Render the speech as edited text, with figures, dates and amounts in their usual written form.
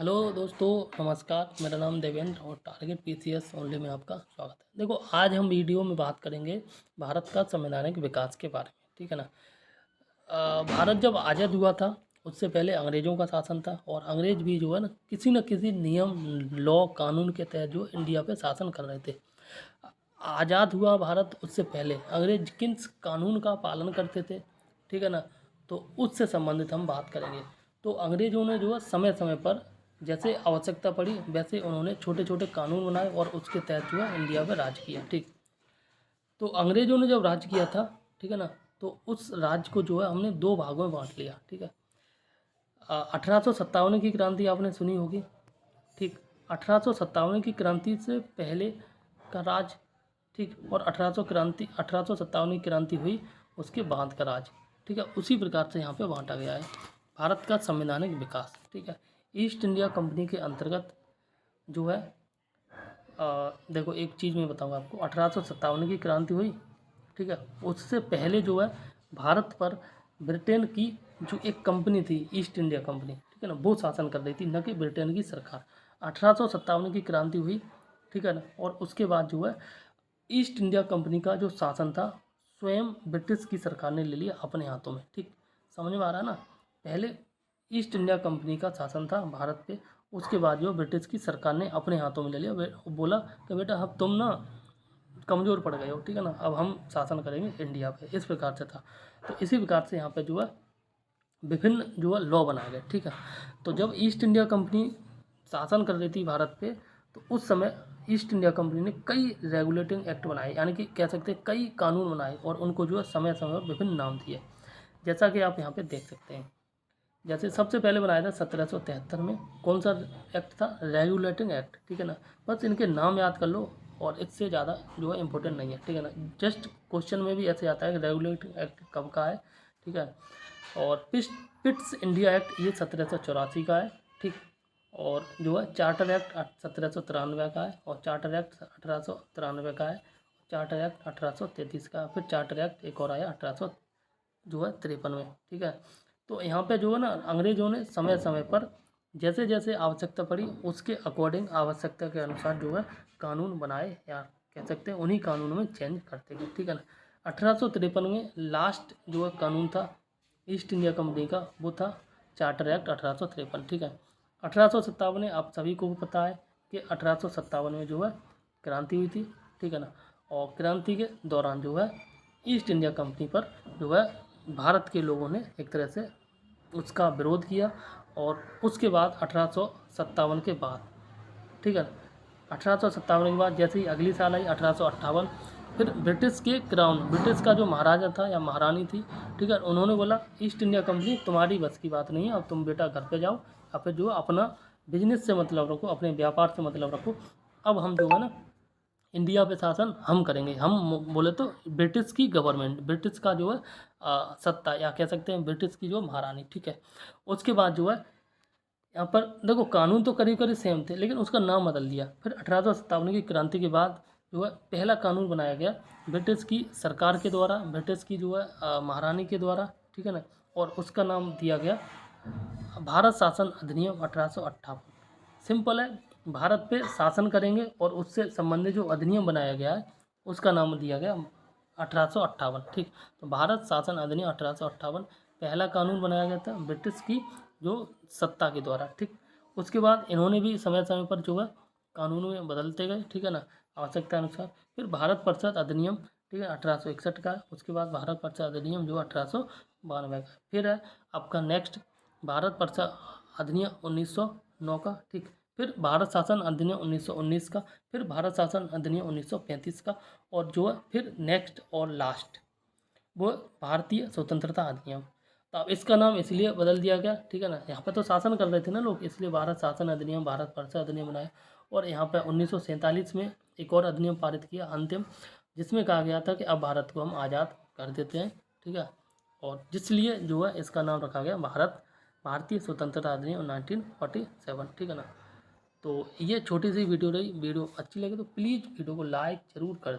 Hello दोस्तों, नमस्कार। मेरा नाम देवेंद्र और टारगेट पीसीएस ओनली में आपका स्वागत है। देखो, आज हम वीडियो में बात करेंगे भारत का संवैधानिक विकास के बारे में। ठीक है ना। भारत जब आज़ाद हुआ था उससे पहले अंग्रेज़ों का शासन था और अंग्रेज़ भी जो है ना किसी नियम लॉ कानून के तहत जो इंडिया पे शासन कर रहे थे। आज़ाद हुआ भारत उससे पहले अंग्रेज किन कानून का पालन करते थे, ठीक है ना, तो उससे संबंधित हम बात करेंगे। तो अंग्रेज़ों ने जो है समय समय पर जैसे आवश्यकता पड़ी वैसे उन्होंने छोटे छोटे कानून बनाए और उसके तहत जो है इंडिया पर राज किया। ठीक। तो अंग्रेज़ों ने जब राज किया था, ठीक है ना, तो उस राज्य को जो है हमने दो भागों में बांट लिया। ठीक है। 1857 की क्रांति आपने सुनी होगी। ठीक। 1857 की क्रांति से पहले का राज, ठीक, और 1857 की क्रांति हुई उसके बाद का राज। ठीक है। उसी प्रकार से यहाँ पे बांटा गया है भारत का संवैधानिक विकास। ठीक है। ईस्ट इंडिया कंपनी के अंतर्गत जो है देखो, एक चीज़ मैं बताऊंगा आपको। 1857 की क्रांति हुई, ठीक है, उससे पहले जो है भारत पर ब्रिटेन की जो एक कंपनी थी, ईस्ट इंडिया कंपनी, ठीक है ना, वो शासन कर रही थी, न कि ब्रिटेन की सरकार। 1857 की क्रांति हुई, ठीक है ना, और उसके बाद जो है ईस्ट इंडिया कंपनी का जो शासन था स्वयं ब्रिटिश की सरकार ने ले लिया अपने हाथों में। ठीक। समझ में आ रहा है ना। पहले ईस्ट इंडिया कंपनी का शासन था भारत पे, उसके बाद जो ब्रिटिश की सरकार ने अपने हाथों में ले लिया। बोला कि बेटा अब तुम ना कमज़ोर पड़ गए हो, ठीक है ना, अब हम शासन करेंगे इंडिया पे। इस प्रकार से था। तो इसी प्रकार से यहाँ पे जो है विभिन्न जो है लॉ बनाए गए। ठीक है। तो जब ईस्ट इंडिया कंपनी शासन कर रही थी भारत पे, तो उस समय ईस्ट इंडिया कंपनी ने कई रेगुलेटिंग एक्ट बनाए, यानी कि कह सकते हैं कई कानून बनाए, और उनको जो है समय समय पर विभिन्न नाम दिए, जैसा कि आप यहाँ पे देख सकते हैं। जैसे सबसे पहले बनाया था 1773 में। कौन सा एक्ट था? Regulating act. ठीक है ना। बस इनके नाम याद कर लो और इससे ज़्यादा जो है इम्पोर्टेंट नहीं है। ठीक है ना। जस्ट क्वेश्चन में भी ऐसे आता है कि रेगुलेटिंग एक्ट कब का है। ठीक है। और पिट्स इंडिया एक्ट ये 1784 का है। ठीक। और जो है चार्टर एक्ट 1793 का है, और चार्टर एक्ट 1893 का है, चार्टर एक्ट 1833 का, फिर चार्टर एक्ट एक और आया 18 जो है 53 में। ठीक है। तो यहाँ पे जो है ना अंग्रेज़ों ने समय समय पर जैसे जैसे आवश्यकता पड़ी उसके अकॉर्डिंग आवश्यकता के अनुसार जो है कानून बनाए, या कह सकते हैं उन्हीं कानूनों में चेंज करते गए। ठीक है ना। 1853 में लास्ट जो है कानून था ईस्ट इंडिया कंपनी का, वो था चार्टर एक्ट 1853। ठीक है। 1857 में आप सभी को भी पता है कि 1857 में जो है क्रांति हुई थी। ठीक है ना। और क्रांति के दौरान जो है ईस्ट इंडिया कंपनी पर जो है भारत के लोगों ने एक तरह से उसका विरोध किया। और उसके बाद 1857 के बाद, ठीक है, 1857 के बाद जैसे ही अगली साल आई 1858, फिर ब्रिटिश के क्राउन, ब्रिटिश का जो महाराजा था या महारानी थी, ठीक है, उन्होंने बोला ईस्ट इंडिया कंपनी तुम्हारी बस की बात नहीं है, अब तुम बेटा घर पे जाओ, अब फिर जो है अपना बिजनेस से मतलब रखो, अपने व्यापार से मतलब रखो। अब हम जो है ना इंडिया पे शासन हम करेंगे। हम बोले तो ब्रिटिश की गवर्नमेंट, ब्रिटिश का जो है सत्ता, या कह सकते हैं ब्रिटिश की जो महारानी। ठीक है। उसके बाद जो है यहाँ पर देखो कानून तो करीब करीब सेम थे, लेकिन उसका नाम बदल दिया। फिर 1857 की क्रांति के बाद जो है पहला कानून बनाया गया ब्रिटिश की सरकार के द्वारा, ब्रिटिश की जो है महारानी के द्वारा। ठीक है ना। और उसका नाम दिया गया भारत शासन अधिनियम 1858। सिंपल है, भारत पे शासन करेंगे और उससे संबंधित जो अधिनियम बनाया गया है उसका नाम दिया गया 1858। ठीक। तो भारत शासन अधिनियम 1858 पहला कानून बनाया गया था ब्रिटिश की जो सत्ता के द्वारा। ठीक। उसके बाद इन्होंने भी समय समय पर जो है कानूनों में बदलते गए। ठीक है ना, आवश्यकता अनुसार। फिर भारत परिषद अधिनियम, ठीक है, 1861 का है। उसके बाद भारत परिषद अधिनियम जो 1892 का है। फिर है आपका नेक्स्ट भारत परिषद अधिनियम 1909 का। ठीक। फिर भारत शासन अधिनियम 1919 का। फिर भारत शासन अधिनियम 1935 का। और जो है फिर नेक्स्ट और लास्ट वो भारतीय स्वतंत्रता अधिनियम। तो अब इसका नाम इसलिए बदल दिया गया, ठीक है ना, यहाँ पे तो शासन कर रहे थे ना लोग, इसलिए भारत शासन अधिनियम, भारत परिषद अधिनियम बनाया। और यहाँ पे 1947 में एक और अधिनियम पारित किया अंतिम, जिसमें कहा गया था कि अब भारत को हम आज़ाद कर देते हैं। ठीक है। और जिसलिए जो है इसका नाम रखा गया भारतीय स्वतंत्रता अधिनियम 1947। ठीक है ना। तो ये छोटी सी वीडियो रही। वीडियो अच्छी लगे तो प्लीज़ वीडियो को लाइक ज़रूर कर